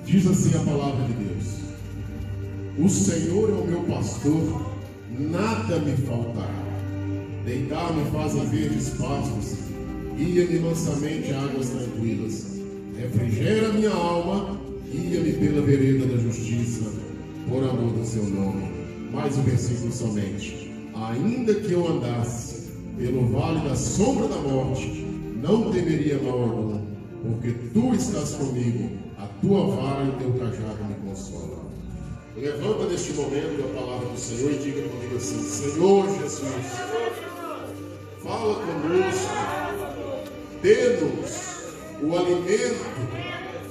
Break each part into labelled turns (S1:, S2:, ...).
S1: Diz assim a palavra de Deus: o Senhor é o meu pastor, nada me faltará. Deitar-me faz a verdes pastos, guia-me mansamente a águas tranquilas. Refrigera minha alma, guia-me pela vereda da justiça, por amor do seu nome. Mais um versículo somente. Ainda que eu andasse pelo vale da sombra da morte, não temeria mal algum, porque tu estás comigo, a tua vara e o teu cajado me consolam. Levanta neste momento a palavra do Senhor e diga comigo assim: Senhor Jesus, fala conosco, dê-nos o alimento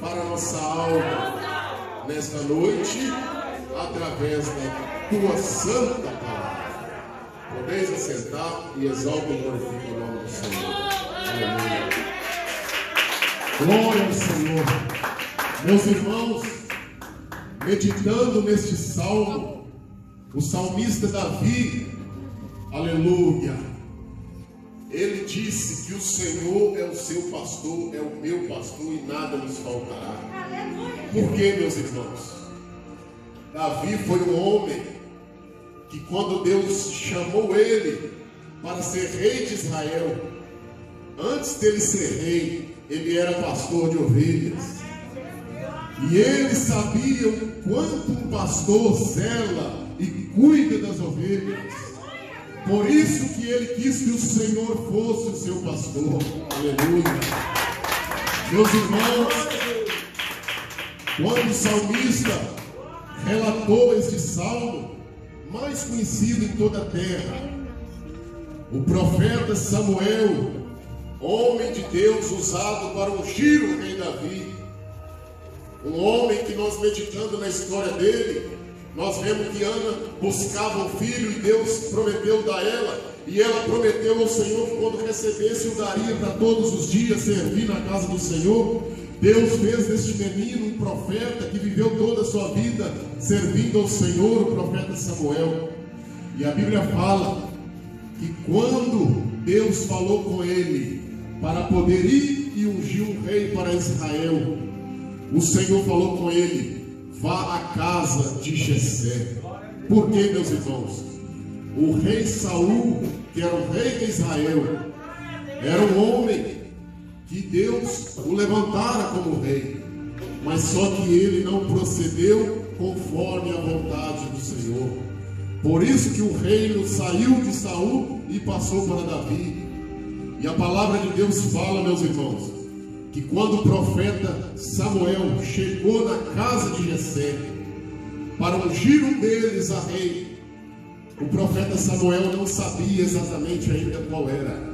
S1: para a nossa alma nesta noite, através da tua santa palavra. Podeis assentar e exalta e glorifica o nome do Senhor. Aleluia. Glória ao Senhor. Meus irmãos, meditando neste salmo, o salmista Davi, aleluia, ele disse que o Senhor é o seu pastor, é o meu pastor e nada nos faltará. Por quê, meus irmãos? Davi foi um homem que, quando Deus chamou ele para ser rei de Israel, antes dele ser rei, ele era pastor de ovelhas. E ele sabia o quanto um pastor zela e cuida das ovelhas. Por isso que ele quis que o Senhor fosse o seu pastor. Aleluia. Meus irmãos, quando o salmista relatou este salmo, mais conhecido em toda a terra, o profeta Samuel, homem de Deus usado para ungir o rei Davi, um homem que, nós meditando na história dele, nós vemos que Ana buscava um filho e Deus prometeu dar ela, e ela prometeu ao Senhor que quando recebesse o daria para todos os dias servir na casa do Senhor. Deus fez deste menino um profeta que viveu toda a sua vida servindo ao Senhor, o profeta Samuel. E a Bíblia fala que quando Deus falou com ele para poder ir e ungir um rei para Israel, o Senhor falou com ele: vá à casa de Jessé. Por quê, meus irmãos? O rei Saul, que era o rei de Israel, era um homem que Deus o levantara como rei, mas só que ele não procedeu conforme a vontade do Senhor. Por isso que o reino saiu de Saul e passou para Davi. E a palavra de Deus fala, meus irmãos, que quando o profeta Samuel chegou na casa de Jessé para ungir um deles a rei, o profeta Samuel não sabia exatamente ainda qual era,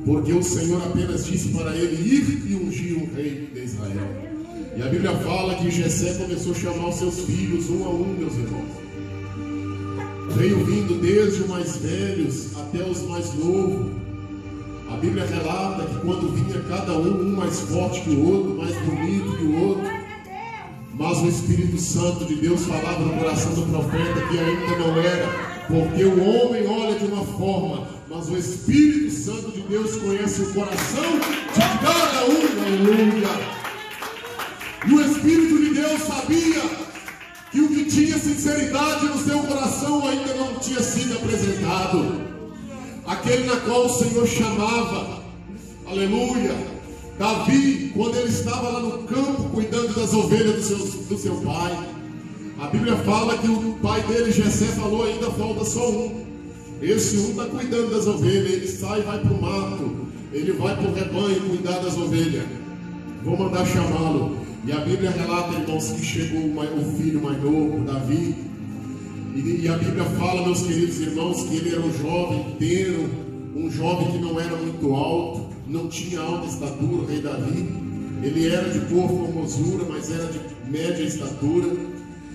S1: porque o Senhor apenas disse para ele ir e ungir um rei de Israel. E a Bíblia fala que Jessé começou a chamar os seus filhos um a um, meus irmãos. Veio vindo desde os mais velhos até os mais novos. A Bíblia relata que quando vinha cada um mais forte que o outro, mais bonito que o outro, mas o Espírito Santo de Deus falava no coração do profeta que ainda não era, porque o homem olha de uma forma, mas o Espírito Santo de Deus conhece o coração de cada um. Aleluia. E o Espírito de Deus sabia que o que tinha sinceridade no seu coração ainda não tinha sido apresentado. Aquele na qual o Senhor chamava, aleluia, Davi, quando ele estava lá no campo cuidando das ovelhas do seu pai. A Bíblia fala que o pai dele, Jessé, falou: ainda falta só um. Esse um está cuidando das ovelhas. Ele sai e vai para o mato, ele vai para o rebanho cuidar das ovelhas. Vou mandar chamá-lo. E a Bíblia relata, irmãos, que chegou o filho mais novo, Davi. E a Bíblia fala, meus queridos irmãos, que ele era um jovem inteiro, um jovem que não era muito alto, não tinha alta estatura, o rei Davi. Ele era de boa formosura, mas era de média estatura.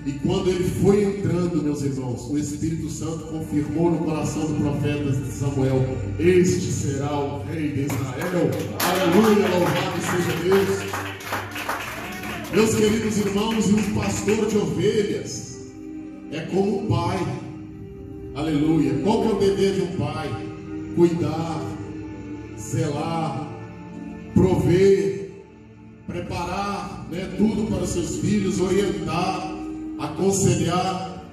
S1: E quando ele foi entrando, meus irmãos, o Espírito Santo confirmou no coração do profeta Samuel: este será o rei de Israel. Aleluia, louvado seja Deus. Meus queridos irmãos, e um pastor de ovelhas é como um pai. Aleluia. Qual que é o dever de um pai? Cuidar, zelar, prover, preparar, tudo para os seus filhos, orientar, aconselhar,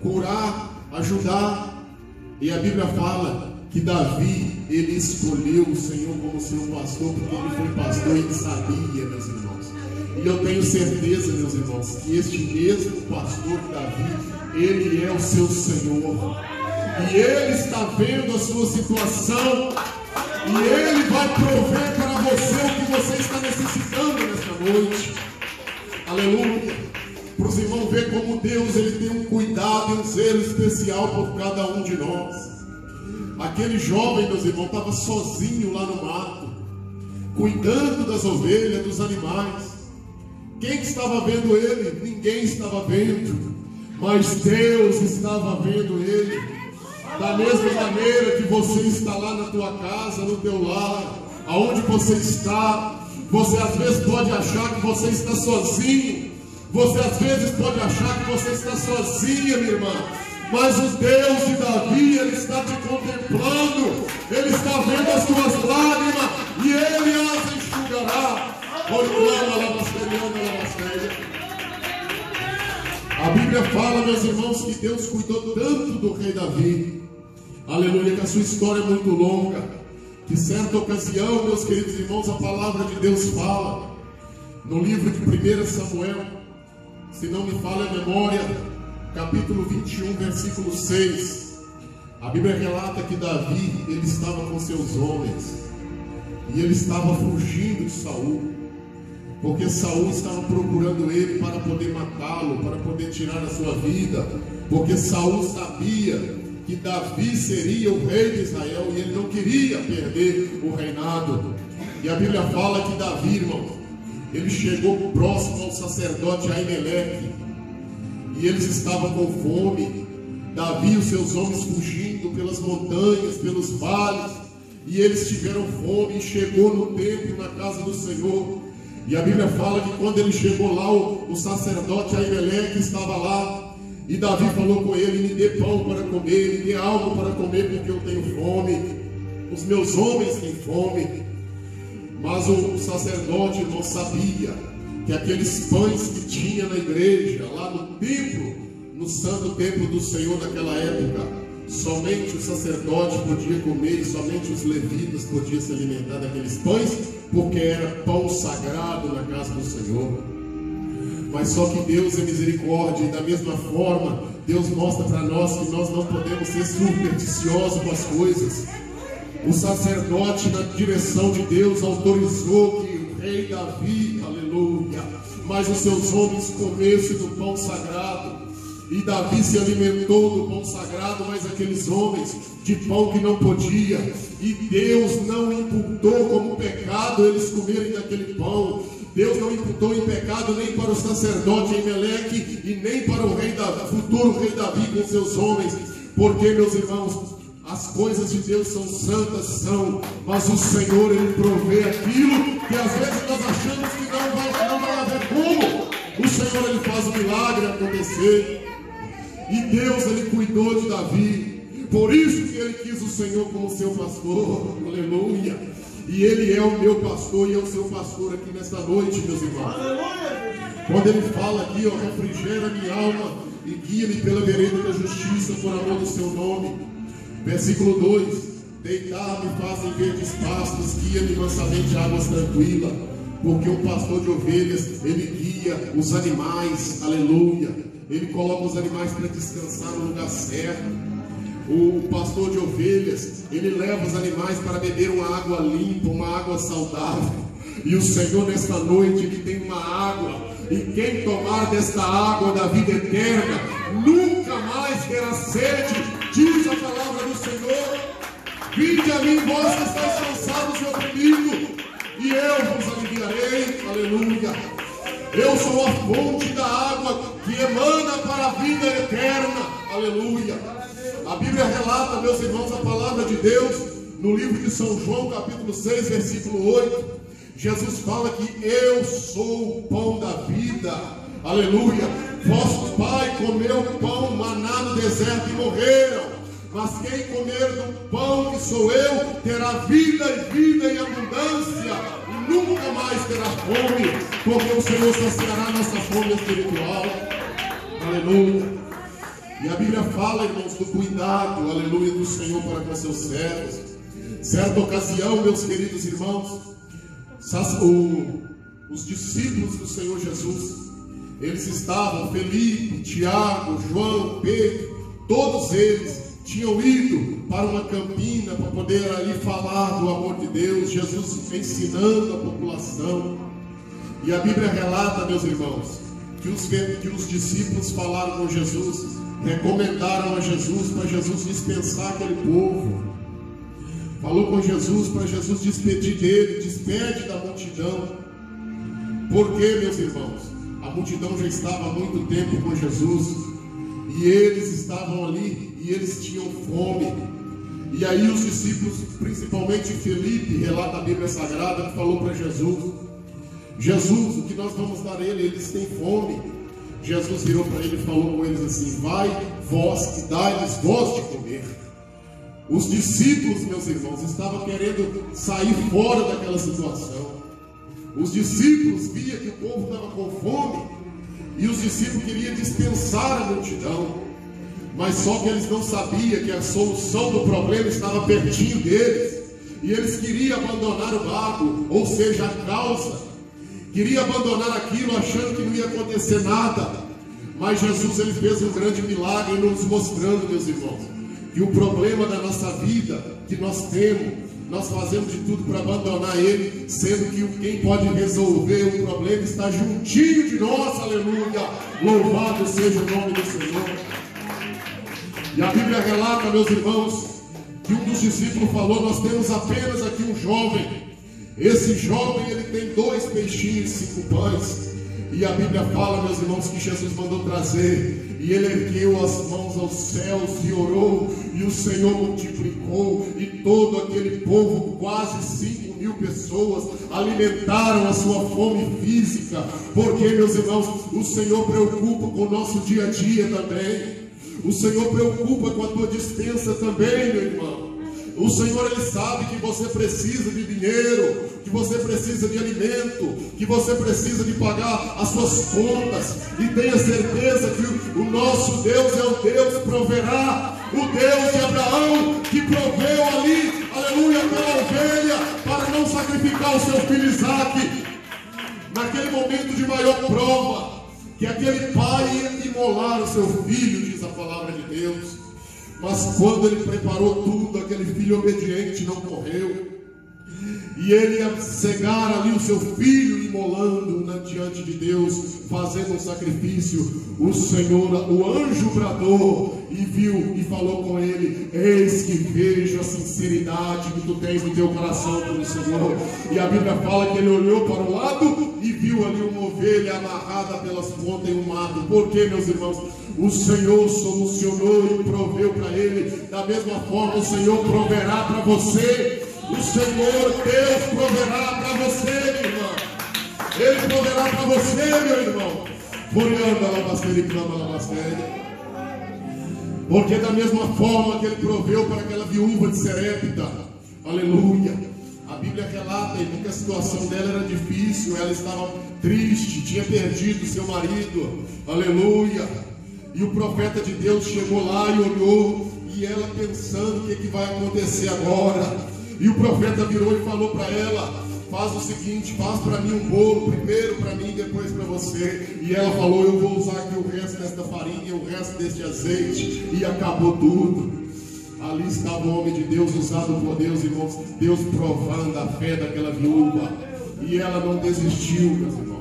S1: curar, ajudar. E a Bíblia fala que Davi, ele escolheu o Senhor como seu pastor, porque ele foi pastor e ele sabia, meus irmãos. E eu tenho certeza, meus irmãos, que este mesmo pastor Davi, ele é o seu Senhor. E ele está vendo a sua situação, e ele vai prover para você o que você está necessitando nesta noite. Aleluia. Para os irmãos ver como Deus, ele tem um cuidado e um zelo especial por cada um de nós. Aquele jovem, meus irmãos, estava sozinho lá no mato, cuidando das ovelhas, dos animais. Quem estava vendo ele? Ninguém estava vendo, mas Deus estava vendo ele. Da mesma maneira que você está lá na tua casa, no teu lar, aonde você está, você às vezes pode achar que você está sozinho, você às vezes pode achar que você está sozinha, minha irmã, mas o Deus de Davi, ele está te contemplando, ele está vendo as tuas lágrimas e ele as enxugará. A Bíblia fala, meus irmãos, que Deus cuidou tanto do rei Davi, aleluia, que a sua história é muito longa, que certa ocasião, meus queridos irmãos, a palavra de Deus fala, no livro de 1 Samuel, se não me falha a memória, capítulo 21, versículo 6, a Bíblia relata que Davi, ele estava com seus homens, e ele estava fugindo de Saul, porque Saul estava procurando ele para poder matá-lo, para poder tirar a sua vida, porque Saul sabia que Davi seria o rei de Israel e ele não queria perder o reinado. E a Bíblia fala que Davi, irmão, ele chegou próximo ao sacerdote Aimeleque e eles estavam com fome. Davi e os seus homens fugindo pelas montanhas, pelos vales, e eles tiveram fome. E chegou no templo, na casa do Senhor. E a Bíblia fala que quando ele chegou lá, o sacerdote Aimeleque estava lá. E Davi falou com ele: me dê pão para comer, me dê algo para comer, porque eu tenho fome. Os meus homens têm fome. Mas o sacerdote não sabia que aqueles pães que tinha na igreja, lá no templo, no santo templo do Senhor naquela época, somente o sacerdote podia comer e somente os levitas podiam se alimentar daqueles pães, porque era pão sagrado na casa do Senhor. Mas só que Deus é misericórdia, e da mesma forma Deus mostra para nós que nós não podemos ser supersticiosos com as coisas. O sacerdote, na direção de Deus, autorizou que o rei Davi, aleluia, mas os seus homens comessem do pão sagrado. E Davi se alimentou do pão sagrado, mas aqueles homens de pão que não podia. E Deus não imputou como pecado eles comerem daquele pão. Deus não imputou em pecado nem para o sacerdote Aimeleque e nem para o rei Davi, futuro rei Davi com seus homens. Porque, meus irmãos, as coisas de Deus são santas, mas o Senhor, ele provê aquilo que às vezes nós achamos que não vai haver como. O Senhor, ele faz o milagre acontecer. E Deus, ele cuidou de Davi. Por isso que ele quis o Senhor como seu pastor. Aleluia. E ele é o meu pastor e é o seu pastor aqui nesta noite, meus irmãos. Quando ele fala aqui, ó, refrigera minha alma e guia-me pela vereda da justiça por amor do seu nome. Versículo 2: deitar-me fazem verdes pastos, guia-me mansamente a águas tranquilas. Porque o pastor de ovelhas, ele guia os animais, aleluia. Ele coloca os animais para descansar no lugar certo. O pastor de ovelhas, ele leva os animais para beber uma água limpa, uma água saudável. E o Senhor nesta noite, ele tem uma água, e quem tomar desta água da vida eterna nunca mais terá sede, diz a palavra do Senhor. Vinde a mim, vós que estáis cansados e oprimidos, e eu vos aliviarei. Aleluia. Eu sou a fonte da água que emana para a vida eterna. Aleluia. A Bíblia relata, meus irmãos, a palavra de Deus no livro de São João, capítulo 6, versículo 8. Jesus fala que eu sou o pão da vida. Aleluia. Vosso pai comeu pão maná no deserto e morreram. Mas quem comer do pão que sou eu terá vida e vida em abundância, e nunca mais terá fome. porque o Senhor saciará nossa fome espiritual. Aleluia. E a Bíblia fala, irmãos, do cuidado, aleluia, do Senhor para com seus servos. Certa ocasião, meus queridos irmãos, os discípulos do Senhor Jesus, eles estavam, Felipe, Tiago, João, Pedro, todos eles tinham ido para uma campina para poder ali falar do amor de Deus, Jesus ensinando a população. E a Bíblia relata, meus irmãos, que os discípulos falaram com Jesus, recomendaram a Jesus para Jesus dispensar aquele povo. Falou com Jesus para Jesus despedir dele, despede da multidão. Porque, meus irmãos, a multidão já estava há muito tempo com Jesus, e eles estavam ali, e eles tinham fome. E aí os discípulos, principalmente Felipe, relata a Bíblia Sagrada, que falou para Jesus: Jesus, o que nós vamos dar a ele? Eles têm fome. Jesus virou para ele e falou com eles assim: vai vós e dai-lhes vós de comer. Os discípulos, meus irmãos, estavam querendo sair fora daquela situação. Os discípulos viam que o povo estava com fome, e os discípulos queriam dispensar a multidão. Mas só que eles não sabiam que a solução do problema estava pertinho deles, e eles queriam abandonar o barco, ou seja, a causa. Queria abandonar aquilo achando que não ia acontecer nada. Mas Jesus, ele fez um grande milagre nos mostrando, meus irmãos, que o problema da nossa vida que nós temos, nós fazemos de tudo para abandonar ele, sendo que quem pode resolver o problema está juntinho de nós. Aleluia, louvado seja o nome do Senhor. E a Bíblia relata, meus irmãos, que um dos discípulos falou: nós temos apenas aqui um jovem. Esse jovem, ele tem 2 peixinhos e 5 pães. E a Bíblia fala, meus irmãos, que Jesus mandou trazer, e ele ergueu as mãos aos céus e orou, e o Senhor multiplicou, e todo aquele povo, quase 5.000 pessoas, alimentaram a sua fome física. Porque, meus irmãos, o Senhor preocupa com o nosso dia a dia também. O Senhor preocupa com a tua dispensa também, meu irmão. O Senhor, ele sabe que você precisa de dinheiro, que você precisa de alimento, que você precisa de pagar as suas contas. E tenha certeza que o nosso Deus é o Deus que proverá. O Deus de Abraão, que proveu ali, aleluia, pela ovelha, para não sacrificar o seu filho Isaque. Naquele momento de maior prova, que aquele pai ia imolar o seu filho, diz a palavra de Deus. Mas quando ele preparou tudo, aquele filho obediente não morreu. E ele ia cegar ali o seu filho, imolando diante de Deus, fazendo um sacrifício. O Senhor, o anjo bradou e viu e falou com ele: eis que vejo a sinceridade que tu tens no teu coração pelo Senhor. E a Bíblia fala que ele olhou para o lado e viu ali uma ovelha amarrada pelas pontas em um mato. Por quê, meus irmãos? O Senhor solucionou e proveu para ele. Da mesma forma, o Senhor proverá para você. O Senhor Deus proverá para você, meu irmão. Ele proverá para você, meu irmão. Porque da mesma forma que ele proveu para aquela viúva de Serepta, aleluia, a Bíblia relata que a situação dela era difícil. Ela estava triste, tinha perdido seu marido, aleluia. E o profeta de Deus chegou lá e olhou, e ela pensando: o que vai acontecer agora? E o profeta virou e falou para ela: faz o seguinte, faz para mim um bolo, primeiro para mim, depois para você. E ela falou: eu vou usar aqui o resto desta farinha, o resto deste azeite. E acabou tudo. Ali estava o homem de Deus, usado por Deus, irmãos. Deus provando a fé daquela viúva. E ela não desistiu, meus irmãos.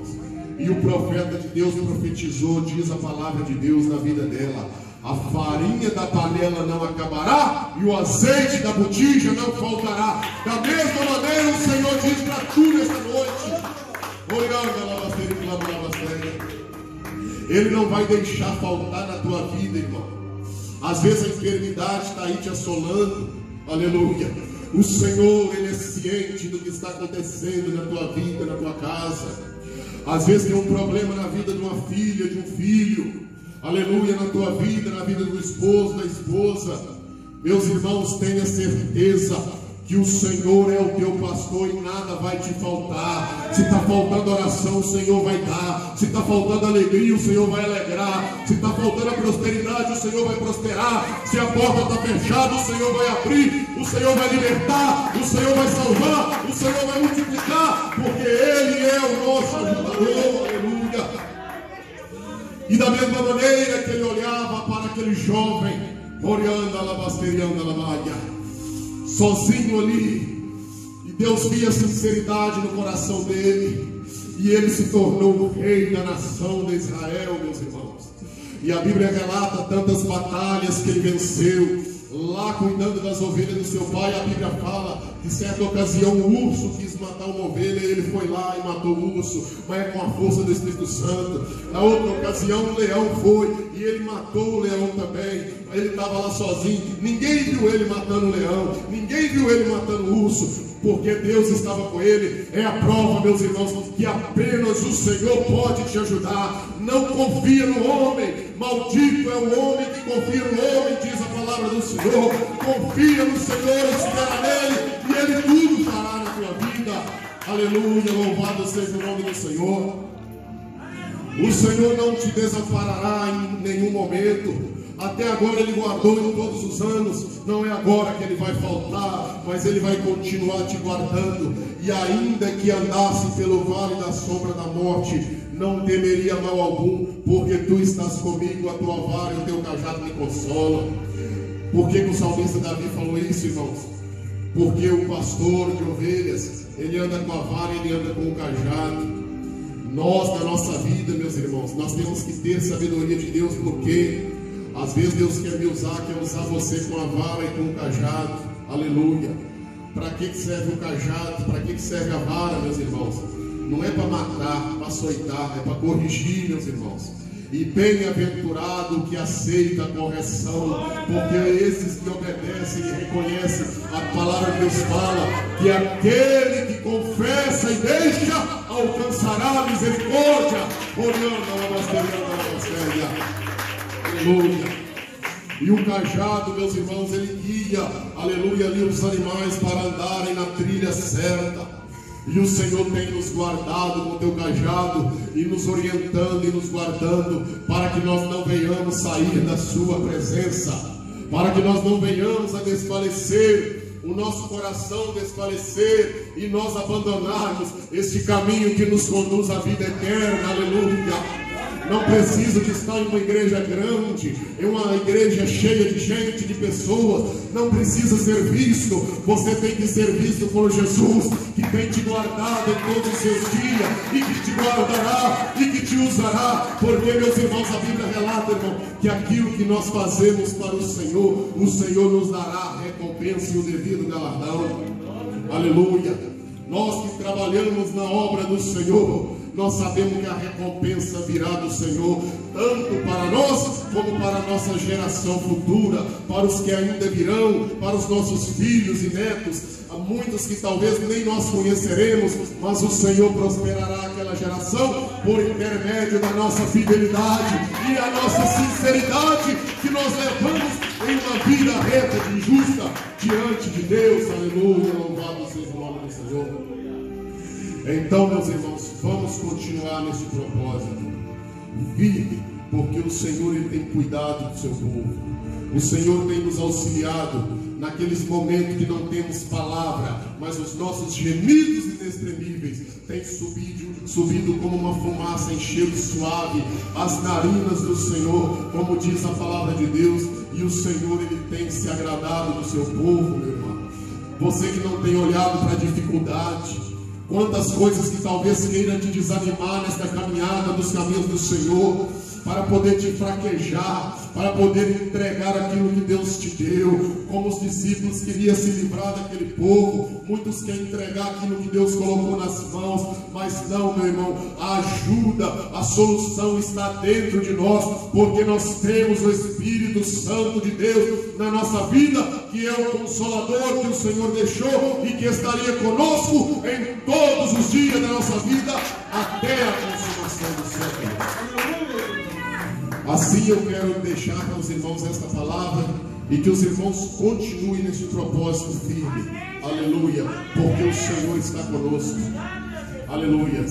S1: E o profeta de Deus profetizou, diz a palavra de Deus na vida dela: a farinha da panela não acabará, e o azeite da botija não faltará. Da mesma maneira, o Senhor diz para tu nesta noite: Ele não vai deixar faltar na tua vida, irmão. Às vezes a enfermidade está aí te assolando, aleluia. O Senhor, Ele é ciente do que está acontecendo na tua vida, na tua casa. Às vezes tem um problema na vida de uma filha, de um filho, aleluia, na tua vida, na vida do esposo, da esposa. Meus irmãos, tenha certeza que o Senhor é o teu pastor e nada vai te faltar. Se está faltando oração, o Senhor vai dar. Se está faltando alegria, o Senhor vai alegrar. Se está faltando a prosperidade, o Senhor vai prosperar. Se a porta está fechada, o Senhor vai abrir. O Senhor vai libertar. O Senhor vai salvar. O Senhor vai multiplicar, porque Ele é o nosso ajudador. Aleluia. E da mesma maneira que ele olhava para aquele jovem, Orianda Labasterianda Lamaia, sozinho ali, e Deus via a sinceridade no coração dele, e ele se tornou o rei da nação de Israel, meus irmãos. E a Bíblia relata tantas batalhas que ele venceu, lá cuidando das ovelhas do seu pai. A Bíblia fala que certa ocasião o urso quis matar uma ovelha, e ele foi lá e matou o urso, mas é com a força do Espírito Santo. Na outra ocasião o leão foi, e ele matou o leão também. Ele estava lá sozinho, ninguém viu ele matando o leão, ninguém viu ele matando o urso, porque Deus estava com ele. É a prova, meus irmãos, que apenas o Senhor pode te ajudar. Não confia no homem, maldito é o homem que confia no homem, diz a palavra do Senhor. Confia no Senhor, espera nele, e ele tudo fará na tua vida. Aleluia, louvado seja o nome do Senhor. O Senhor não te desamparará em nenhum momento. Até agora Ele guardou em todos os anos. Não é agora que Ele vai faltar, mas Ele vai continuar te guardando. E ainda que andasse pelo vale da sombra da morte, não temeria mal algum, porque Tu estás comigo, a Tua vara e o Teu cajado me consolam. Por que o salmista Davi falou isso, irmãos? Porque o pastor de ovelhas, ele anda com a vara, ele anda com o cajado. Nós, na nossa vida, meus irmãos, nós temos que ter sabedoria de Deus, porque às vezes Deus quer me usar, quer usar você com a vara e com o cajado. Aleluia. Para que serve o cajado? Para que serve a vara, meus irmãos? Não é para matar, para açoitar, é para corrigir, meus irmãos. E bem-aventurado o que aceita a correção, porque é esses que obedecem e reconhecem a palavra de Deus fala, que aquele que confessa e deixa alcançará a misericórdia. Aleluia. E o cajado, meus irmãos, ele guia, aleluia, ali os animais para andarem na trilha certa. E o Senhor tem nos guardado com o teu cajado, e nos orientando e nos guardando, para que nós não venhamos sair da sua presença, para que nós não venhamos a desfalecer, o nosso coração desfalecer, e nós abandonarmos este caminho que nos conduz à vida eterna. Aleluia. Não precisa de estar em uma igreja grande, em uma igreja cheia de gente, de pessoas. Não precisa ser visto. Você tem que ser visto por Jesus, que tem te guardado em todos os seus dias, e que te guardará, e que te usará. Porque, meus irmãos, a Bíblia relata, irmão, que aquilo que nós fazemos para o Senhor nos dará a recompensa e o devido galardão. Aleluia. Nós que trabalhamos na obra do Senhor, nós sabemos que a recompensa virá do Senhor, tanto para nós, como para a nossa geração futura, para os que ainda virão, para os nossos filhos e netos. Há muitos que talvez nem nós conheceremos, mas o Senhor prosperará aquela geração, por intermédio da nossa fidelidade e a nossa sinceridade, que nós levamos em uma vida reta e justa diante de Deus. Aleluia, louvado seja o nome do Senhor. Então, meus irmãos, vamos continuar nesse propósito. Vive, porque o Senhor ele tem cuidado do seu povo. O Senhor tem nos auxiliado naqueles momentos que não temos palavra, mas os nossos gemidos inexprimíveis têm subido como uma fumaça em cheiro suave às narinas do Senhor, como diz a palavra de Deus. E o Senhor ele tem se agradado do seu povo, meu irmão. Você que não tem olhado para a dificuldade, quantas coisas que talvez queiram te desanimar nesta caminhada dos caminhos do Senhor, para poder te fraquejar, para poder entregar aquilo que Deus te deu. Como os discípulos queriam se livrar daquele povo, muitos querem entregar aquilo que Deus colocou nas mãos, mas não, meu irmão, a ajuda, a solução está dentro de nós, porque nós temos o Espírito Santo de Deus na nossa vida, que é o Consolador que o Senhor deixou e que estaria conosco em todos os dias da nossa vida, até a consumação do século. Assim eu quero deixar para os irmãos esta palavra, e que os irmãos continuem nesse propósito firme. Aleluia. Porque o Senhor está conosco. Aleluia.